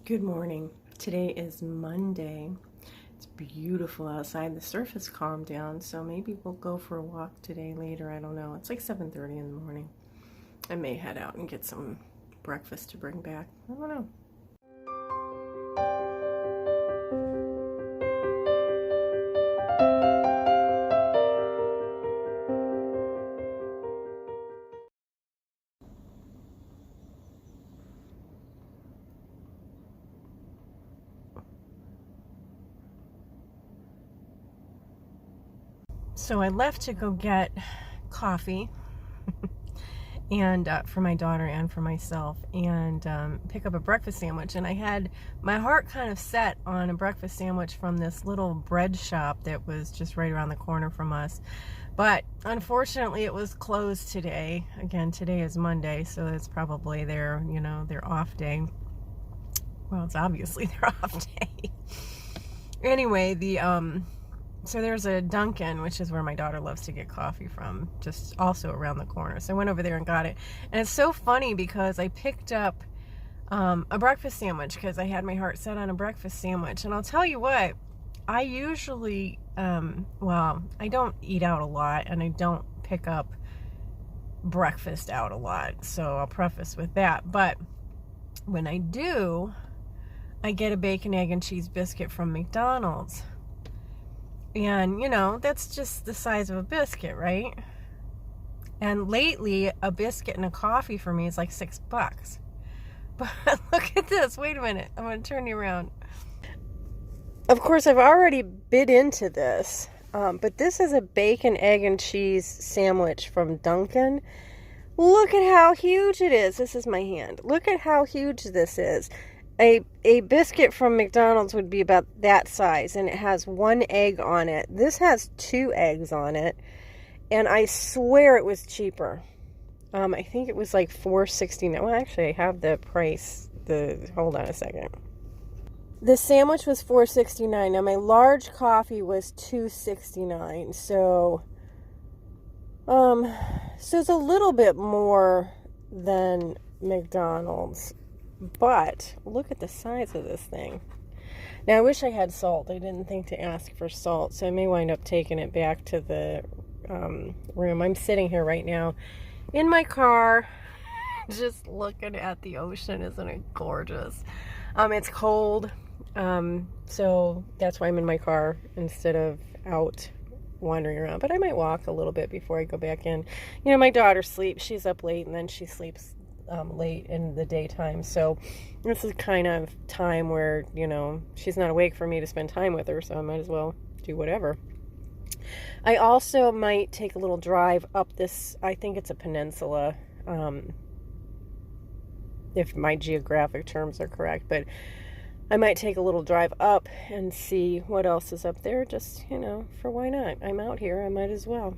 Good morning. Today is Monday. It's beautiful outside. The surf has calmed down, so maybe we'll go for a walk today later. I don't know. It's like 7:30 in the morning. I may head out and get some breakfast to bring back. I don't know. So I left to go get coffee and for my daughter and for myself, and pick up a breakfast sandwich. And I had my heart kind of set on a breakfast sandwich from this little bread shop that was just right around the corner from us. But unfortunately, it was closed today. Again, today is Monday, so it's probably their off day. Well, it's obviously their off day. Anyway, so there's a Duncan, which is where my daughter loves to get coffee from, just also around the corner. So I went over there and got it. And it's so funny because I picked up a breakfast sandwich because I had my heart set on a breakfast sandwich. And I'll tell you what, I usually, I don't eat out a lot and I don't pick up breakfast out a lot. So I'll preface with that. But when I do, I get a bacon, egg, and cheese biscuit from McDonald's. And, that's just the size of a biscuit, right? And lately, a biscuit and a coffee for me is like $6. But look at this. Wait a minute. I'm going to turn you around. Of course, I've already bit into this. But this is a bacon, egg, and cheese sandwich from Duncan. Look at how huge it is. This is my hand. Look at how huge this is. A biscuit from McDonald's would be about that size, and it has 1 egg on it. This has 2 eggs on it, and I swear it was cheaper. I think it was like $4.69. Well, actually, I have the price. Hold on a second. The sandwich was $4.69. Now, my large coffee was $2.69. So it's a little bit more than McDonald's. But look at the size of this thing. Now, I wish I had salt. I didn't think to ask for salt, so I may wind up taking it back to the room. I'm sitting here right now in my car just looking at the ocean. Isn't it gorgeous? It's cold, so that's why I'm in my car instead of out wandering around. But I might walk a little bit before I go back in. My daughter sleeps. She's up late, and then she sleeps late in the daytime, so this is kind of time where she's not awake for me to spend time with her, so I might as well do whatever. I also might take a little drive up this, I think it's a peninsula, if my geographic terms are correct, but I might take a little drive up and see what else is up there, just for why not. I'm out here, I might as well.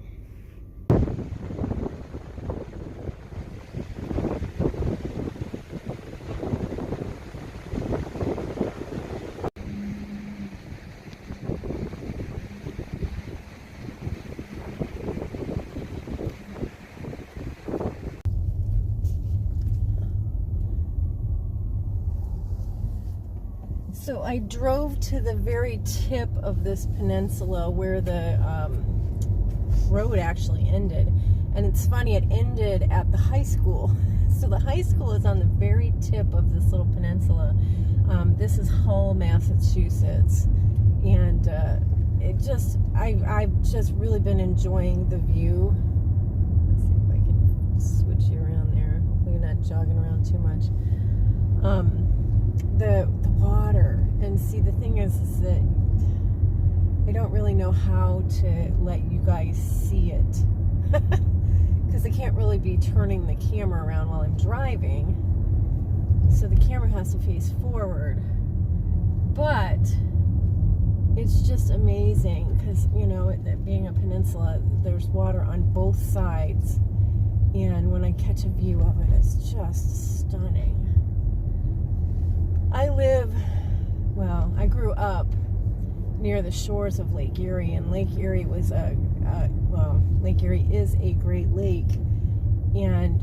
So I drove to the very tip of this peninsula where the road actually ended. And it's funny, it ended at the high school. So the high school is on the very tip of this little peninsula. This is Hull, Massachusetts. And I've just really been enjoying the view. Let's see if I can switch you around there. Hopefully you're not jogging around too much. The water, and see, the thing is that I don't really know how to let you guys see it because I can't really be turning the camera around while I'm driving, so the camera has to face forward. But it's just amazing because it being a peninsula, there's water on both sides, and when I catch a view of it, it's just stunning. I grew up near the shores of Lake Erie, and Lake Erie was Lake Erie is a great lake, and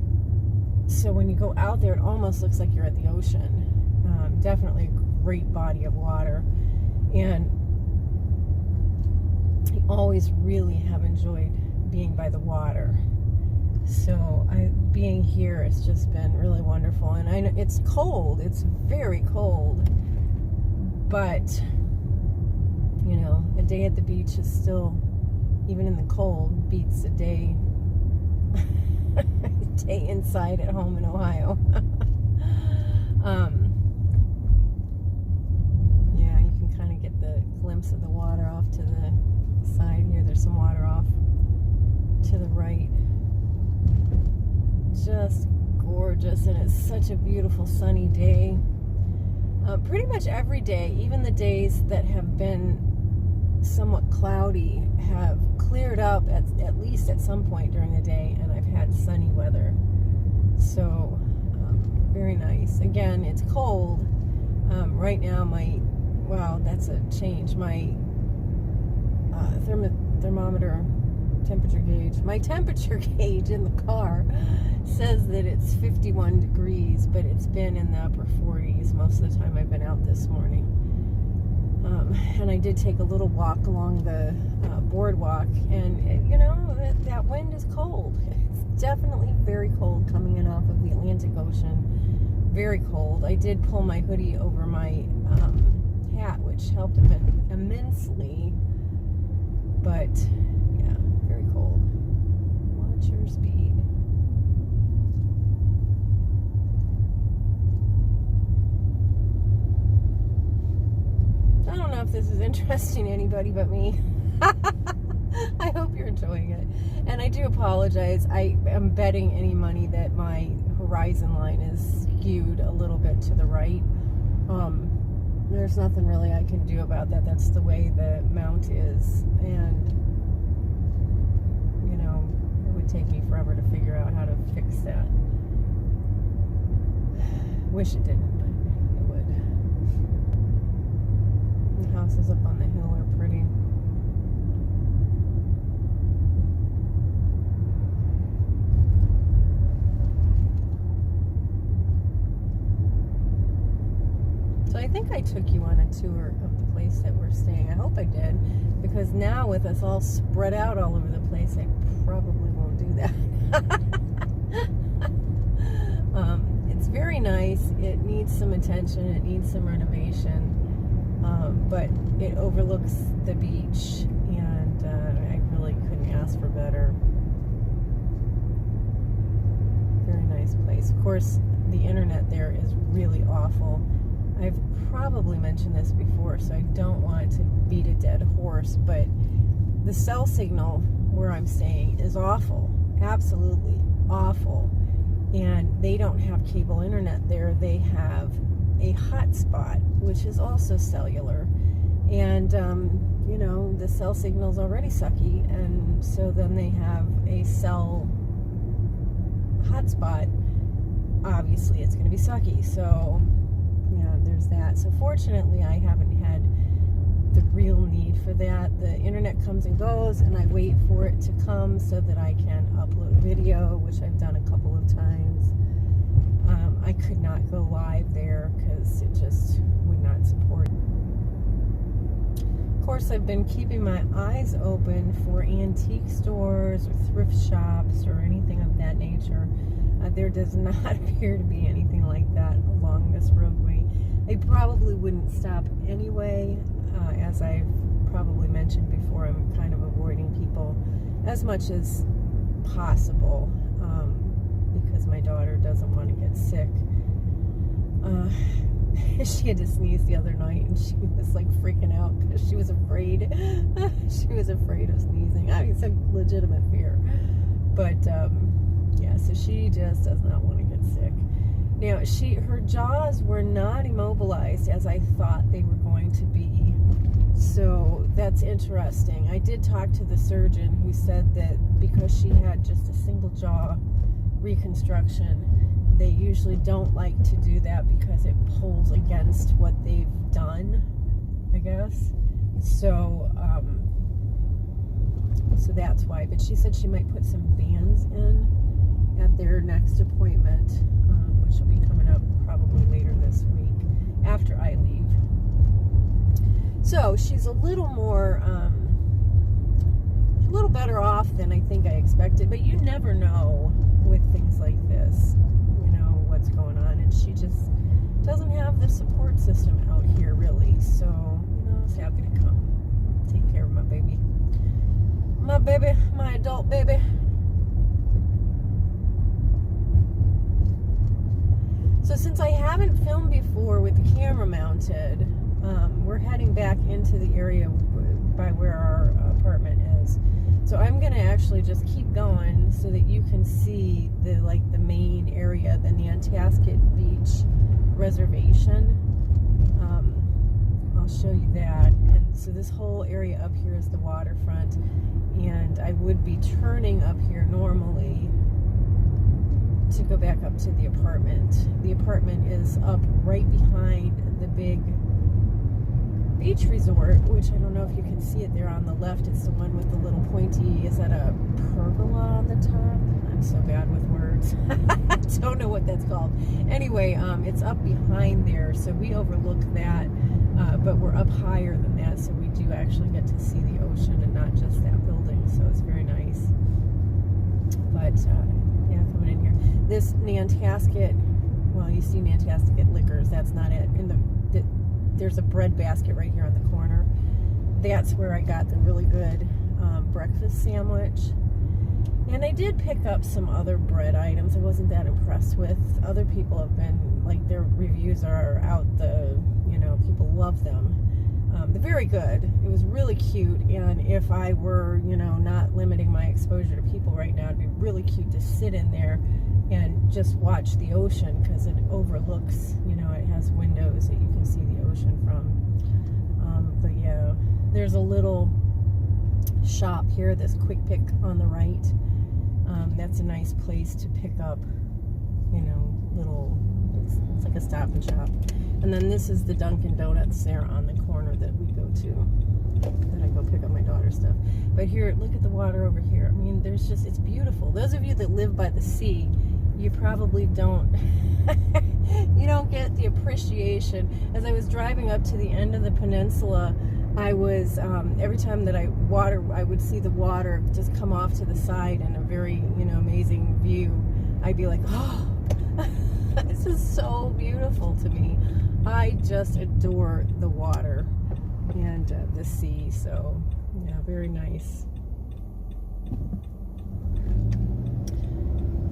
so when you go out there, it almost looks like you're at the ocean. definitely a great body of water. And I always really have enjoyed being by the water. So being here has just been really wonderful. And I know it's cold. It's very cold. But, you know, a day at the beach is still, even in the cold, beats a day inside at home in Ohio. Yeah, you can kind of get the glimpse of the water off to the side here. There's some water off to the right. Just gorgeous, and it's such a beautiful sunny day. Pretty much every day, even the days that have been somewhat cloudy, have cleared up at least at some point during the day, and I've had sunny weather. So very nice. Again, it's cold right now. Wow, that's a change. My thermometer temperature gauge, my temperature gauge in the car says that it's 51 degrees, but it's been in the upper 40s most of the time I've been out this morning. And I did take a little walk along the boardwalk, and you know, that wind is cold. It's definitely very cold coming in off of the Atlantic Ocean. Very cold. I did pull my hoodie over my hat, which helped immensely, but yeah, very cold. Watch your speed. I don't know if this is interesting to anybody but me. I hope you're enjoying it. And I do apologize. I am betting any money that my horizon line is skewed a little bit to the right. There's nothing really I can do about that. That's the way the mount is. And, you know, it would take me forever to figure out how to fix that. Wish it didn't, but it would. The houses up on the hill are pretty. So I think I took you on a tour of the place that we're staying. I hope I did, because now with us all spread out all over the place, I probably won't do that. It's very nice. It needs some attention. It needs some renovation. But it overlooks the beach, and I really couldn't ask for better. Very nice place. Of course, the internet there is really awful. I've probably mentioned this before, so I don't want to beat a dead horse, but the cell signal where I'm staying is awful. Absolutely awful. And they don't have cable internet there. They have a hotspot, which is also cellular. And, you know, the cell signal's already sucky, and so then they have a cell hotspot. Obviously, it's going to be sucky. So, yeah, there's that. So, fortunately, I haven't had the real need for that. The internet comes and goes, and I wait for it to come so that I can upload video, which I've done a couple of times. I could not go live there because it just would not support. Of course, I've been keeping my eyes open for antique stores or thrift shops or anything of that nature. There does not appear to be anything like that along this roadway. They probably wouldn't stop anyway. As I've probably mentioned before, I'm kind of avoiding people as much as possible because my daughter doesn't want to get sick. She had to sneeze the other night, and she was like freaking out because she was afraid. She was afraid of sneezing. I mean, it's a legitimate fear. But yeah, so she just does not want to get sick. Now, her jaws were not immobilized as I thought they were going to be. So that's interesting. I did talk to the surgeon who said that because she had just a single jaw reconstruction, they usually don't like to do that because it pulls against what they've done, I guess. So, so that's why. But she said she might put some bands in at their next appointment, which will be coming up probably later this week. So she's a little more, a little better off than I think I expected, but you never know with things like this, you know, what's going on, and she just doesn't have the support system out here, really, so, you know, I was happy to come take care of my baby, my adult baby. So since I haven't filmed before with the camera mounted, we're heading back into the area by where our apartment is. So I'm gonna actually just keep going so that you can see the main area, the Nantasket Beach reservation. I'll show you that. And so this whole area up here is the waterfront, and I would be turning up here normally to go back up to the apartment. The apartment is up right behind the big beach resort, which I don't know if you can see it there on the left. It's the one with the little pointy, is that a pergola on the top? I'm so bad with words. I don't know what that's called. Anyway, it's up behind there, so we overlook that, but we're up higher than that, so we do actually get to see the ocean and not just that building, so it's very nice. But, yeah, coming in here. This Nantasket, well, you see Nantasket Liquors, that's not it. There's a bread basket right here on the corner. That's where I got the really good breakfast sandwich. And I did pick up some other bread items I wasn't that impressed with. Other people have been, like, their reviews are out you know, people love them. They're very good. It was really cute, and if I were, you know, not limiting my exposure to people right now, it'd be really cute to sit in there and just watch the ocean, because it overlooks, you know, it has windows that you can see the ocean from. But yeah, there's a little shop here, this Quick Pick on the right. That's a nice place to pick up, you know, it's like a stop and shop. And then this is the Duncan Donuts there on the corner that we go to, that I go pick up my daughter's stuff. But here, look at the water over here. I mean, there's just, it's beautiful. Those of you that live by the sea, you probably don't, you don't get the appreciation. As I was driving up to the end of the peninsula, I was, every time that I would see the water just come off to the side in a very, you know, amazing view. I'd be like, oh, this is so beautiful to me. I just adore the water and the sea, so yeah, very nice.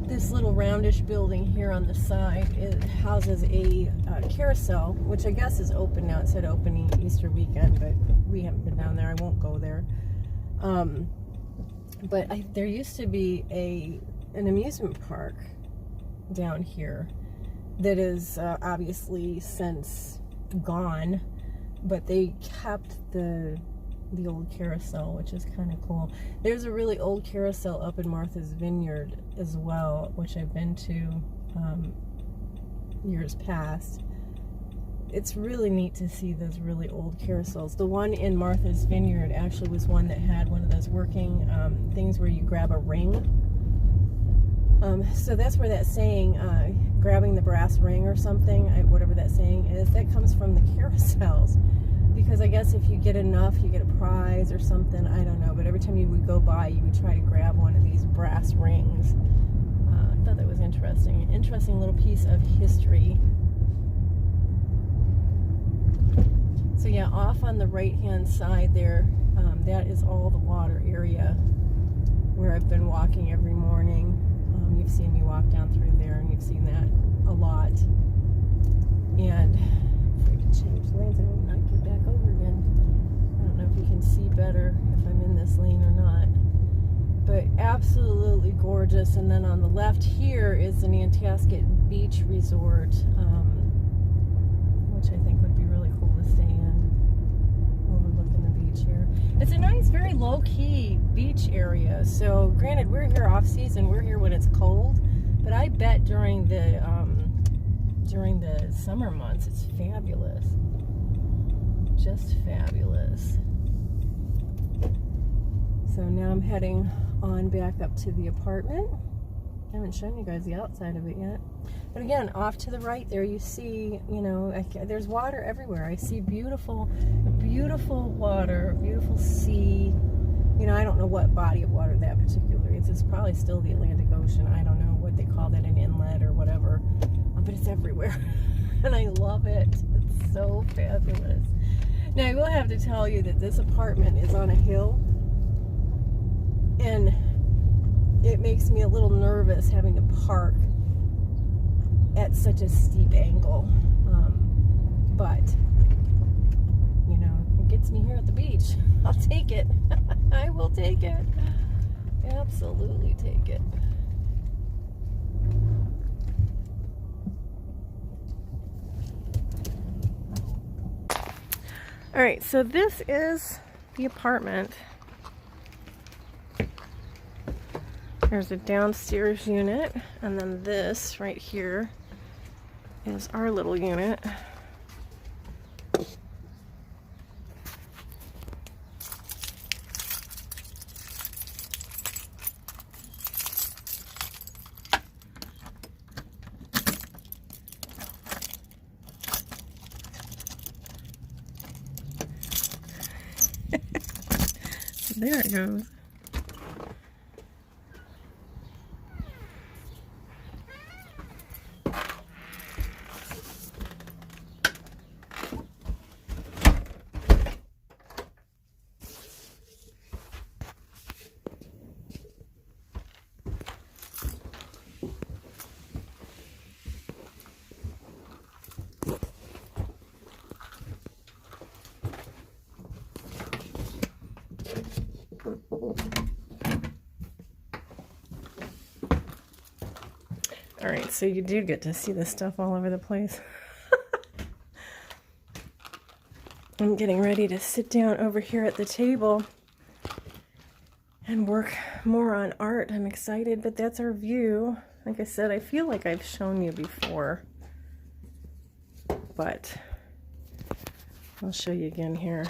This little roundish building here on the side, it houses a carousel, which I guess is open now. It said opening Easter weekend, but we haven't been down there. I won't go there. But there used to be an amusement park down here that is obviously since gone, but they kept the old carousel, which is kind of cool. There's a really old carousel up in Martha's Vineyard as well, which I've been to years past. It's really neat to see those really old carousels. The one in Martha's Vineyard actually was one that had one of those working things where you grab a ring. So that's where that saying, grabbing the brass ring or something, whatever that saying is, that comes from the carousels. Because I guess if you get enough, you get a prize or something, I don't know. But every time you would go by, you would try to grab one of these brass rings. I thought that was interesting. An interesting little piece of history. So yeah, off on the right-hand side there, that is all the water area where I've been walking every morning. You've seen me walk down through there, and you've seen that a lot. And if I can change lanes, I will not get back over again. I don't know if you can see better if I'm in this lane or not. But absolutely gorgeous. And then on the left here is the Nantasket Beach Resort, which I think would be really cool to stay in, overlooking the beach here. It's a nice, very low-key beach area. So granted, we're here off-season, we're here when it's cold, but I bet during the summer months it's fabulous. Just fabulous. So now I'm heading on back up to the apartment. I haven't shown you guys the outside of it yet. But again, off to the right there, you see, you know, there's water everywhere. I see beautiful, beautiful water, beautiful sea. You know, I don't know what body of water that particular is. It's probably still the Atlantic Ocean. I don't know what they call that, an inlet or whatever. But it's everywhere. And I love it. It's so fabulous. Now, I will have to tell you that this apartment is on a hill. And it makes me a little nervous having to park at such a steep angle. But, you know, it gets me here at the beach. I'll take it. I will take it. Absolutely take it. All right, so this is the apartment. There's a downstairs unit, and then this right here is our little unit. There it goes. Alright, so you do get to see this stuff all over the place. I'm getting ready to sit down over here at the table and work more on art. I'm excited, but that's our view. Like I said, I feel like I've shown you before, but I'll show you again here.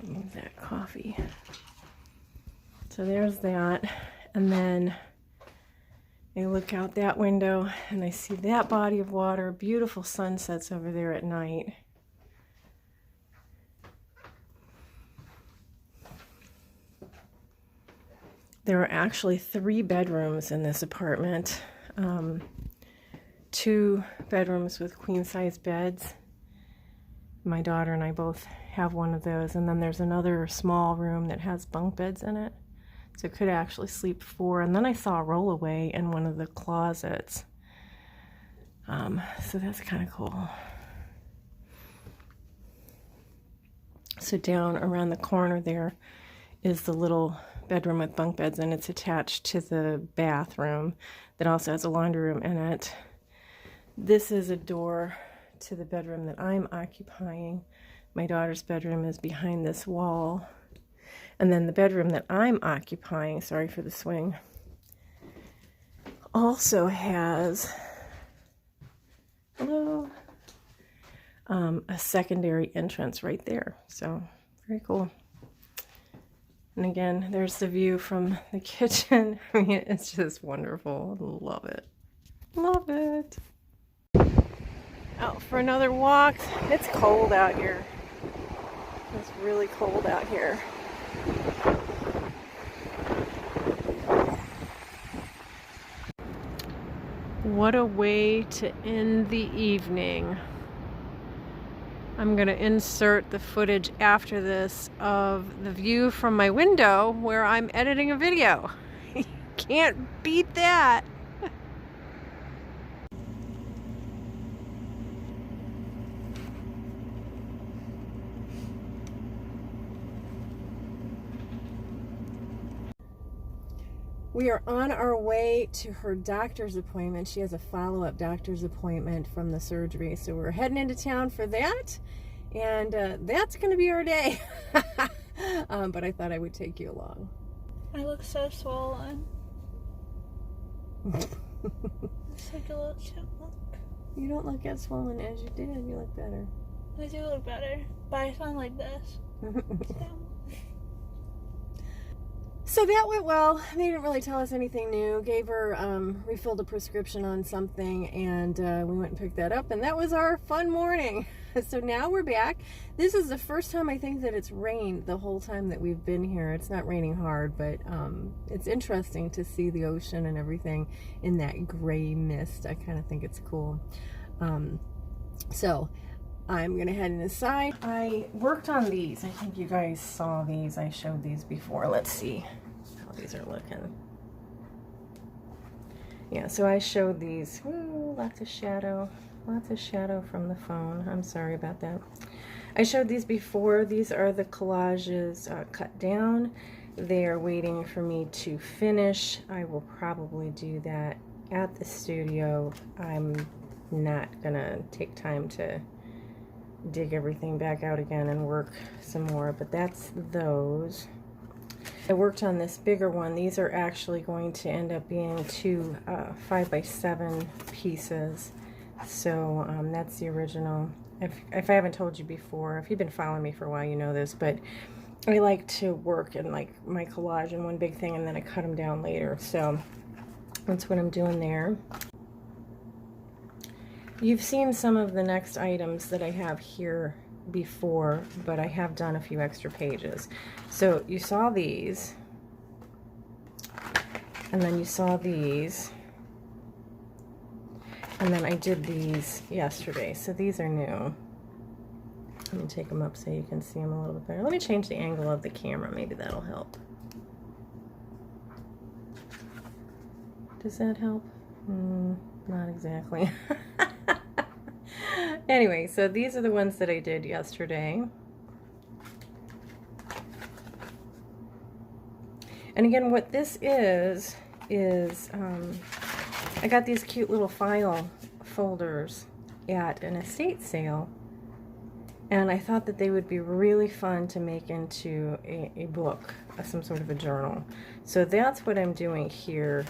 Gotta move that coffee. So there's that, and then I look out that window and I see that body of water, beautiful sunsets over there at night. There are actually 3 bedrooms in this apartment. 2 bedrooms with queen-size beds. My daughter and I both have one of those, and then there's another small room that has bunk beds in it. So it could actually sleep 4. And then I saw a rollaway in one of the closets. So that's kind of cool. So down around the corner there is the little bedroom with bunk beds, and it's attached to the bathroom that also has a laundry room in it. This is a door to the bedroom that I'm occupying. My daughter's bedroom is behind this wall. And then the bedroom that I'm occupying, sorry for the swing, also has, hello, a secondary entrance right there. So very cool. And again, there's the view from the kitchen. I mean, it's just wonderful. Love it. Love it. Out for another walk. It's cold out here. It's really cold out here. What a way to end the evening. I'm going to insert the footage after this of the view from my window where I'm editing a video. You can't beat that. We are on our way to her doctor's appointment. She has a follow-up doctor's appointment from the surgery. So we're heading into town for that. And that's going to be our day. But I thought I would take you along. I look so swollen. It's like a little chipmunk. You don't look as swollen as you did. You look better. I do look better. But I sound like this. So that went well. They didn't really tell us anything new. Gave her, refilled a prescription on something, and we went and picked that up, and that was our fun morning. So now we're back. This is the first time I think that it's rained the whole time that we've been here. It's not raining hard, but it's interesting to see the ocean and everything in that gray mist. I kind of think it's cool. So I'm gonna head inside. I worked on these. I think you guys saw these. I showed these before. Let's see how these are looking. Yeah, so I showed these. Ooh, lots of shadow. Lots of shadow from the phone. I'm sorry about that. I showed these before. These are the collages cut down. They are waiting for me to finish. I will probably do that at the studio. I'm not gonna take time to dig everything back out again and work some more, but that's those. I worked on this bigger one. These are actually going to end up being two 5x7 pieces. So that's the original. If I haven't told you before, if you've been following me for a while, you know this, but I like to work in like my collage in one big thing, and then I cut them down later. So that's what I'm doing there. You've seen some of the next items that I have here before, but I have done a few extra pages. So you saw these, and then you saw these, and then I did these yesterday. So these are new. Let me take them up so you can see them a little bit better. Let me change the angle of the camera. Maybe that'll help. Does that help? Not exactly. Anyway, so these are the ones that I did yesterday. And again, what this is I got these cute little file folders at an estate sale, and I thought that they would be really fun to make into a book, some sort of a journal. So that's what I'm doing here.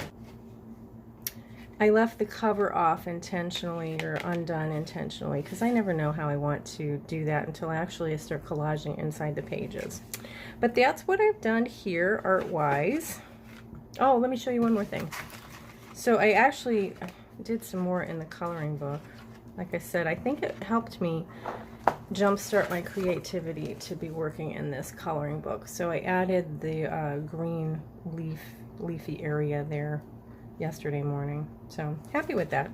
I left the cover off intentionally, or undone intentionally, because I never know how I want to do that until I actually start collaging inside the pages. But that's what I've done here art-wise. Oh, let me show you one more thing. So I actually did some more in the coloring book. Like I said, I think it helped me jumpstart my creativity to be working in this coloring book. So I added the green leafy area there yesterday morning. So happy with that.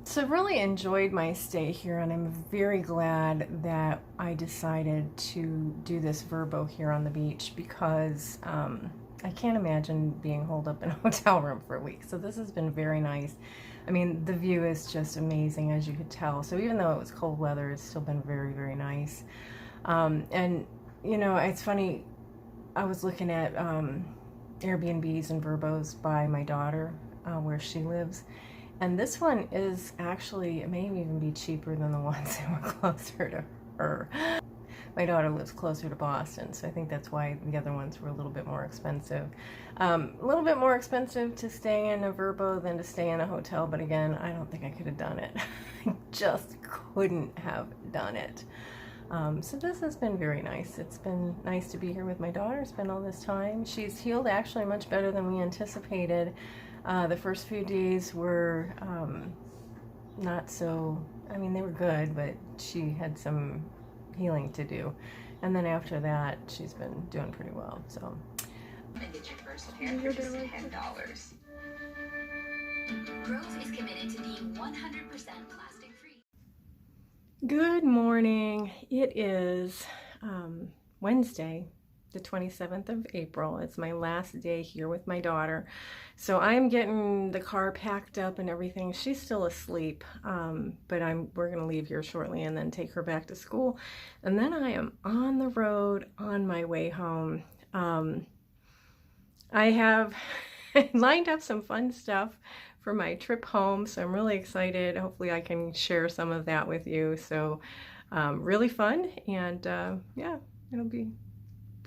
So really enjoyed my stay here, and I'm very glad that I decided to do this Verbo here on the beach, because I can't imagine being holed up in a hotel room for a week. So this has been very nice. I mean, the view is just amazing, as you could tell. So even though it was cold weather, it's still been very, very nice. And you know, it's funny, I was looking at Airbnbs and Verbos by my daughter, where she lives, and this one is actually, it may even be cheaper than the ones that were closer to her. My daughter lives closer to Boston, so I think that's why the other ones were a little bit more expensive. A little bit more expensive to stay in a Verbo than to stay in a hotel, but again, I don't think I could have done it. I just couldn't have done it. So this has been very nice. It's been nice to be here with my daughter, spend all this time. She's healed actually much better than we anticipated. The first few days were not so, I mean, they were good, but she had some healing to do. And then after that, she's been doing pretty well, so. And get your first pair for just $10. Grove is committed to being 100% plastic free. Good morning. It is Wednesday, the 27th of April. It's my last day here with my daughter. So I'm getting the car packed up and everything. She's still asleep, but we're going to leave here shortly and then take her back to school. And then I am on the road on my way home. I have lined up some fun stuff for my trip home, so I'm really excited. Hopefully I can share some of that with you. So really fun, and yeah, it'll be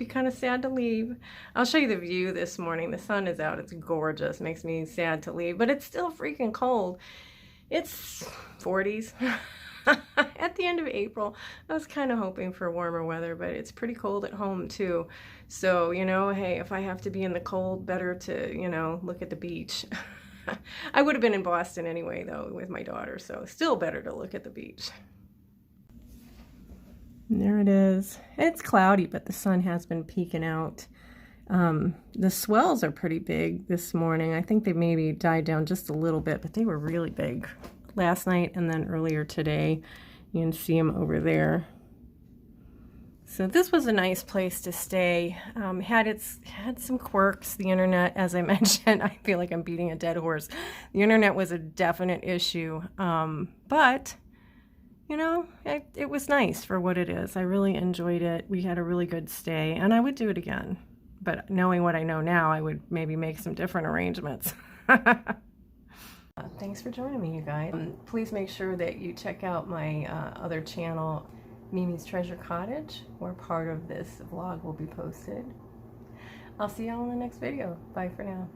kind of sad to leave. I'll show you the view this morning. The sun is out. It's gorgeous. Makes me sad to leave, but it's still freaking cold. It's 40s. at the end of April. I was kind of hoping for warmer weather, but it's pretty cold at home too. So, you know, hey, if I have to be in the cold, better to, you know, look at the beach. I would have been in Boston anyway, though, with my daughter, so still better to look at the beach. And there it is. It's cloudy, but the sun has been peeking out. The swells are pretty big this morning. I think they maybe died down just a little bit, but they were really big last night and then earlier today. You can see them over there. So this was a nice place to stay. Had some quirks. The internet, as I mentioned, I feel like I'm beating a dead horse. The internet was a definite issue, but you know, it was nice for what it is. I really enjoyed it. We had a really good stay, and I would do it again. But knowing what I know now, I would maybe make some different arrangements. Thanks for joining me, you guys. Please make sure that you check out my other channel, Mimi's Treasure Cottage, where part of this vlog will be posted. I'll see you all in the next video. Bye for now.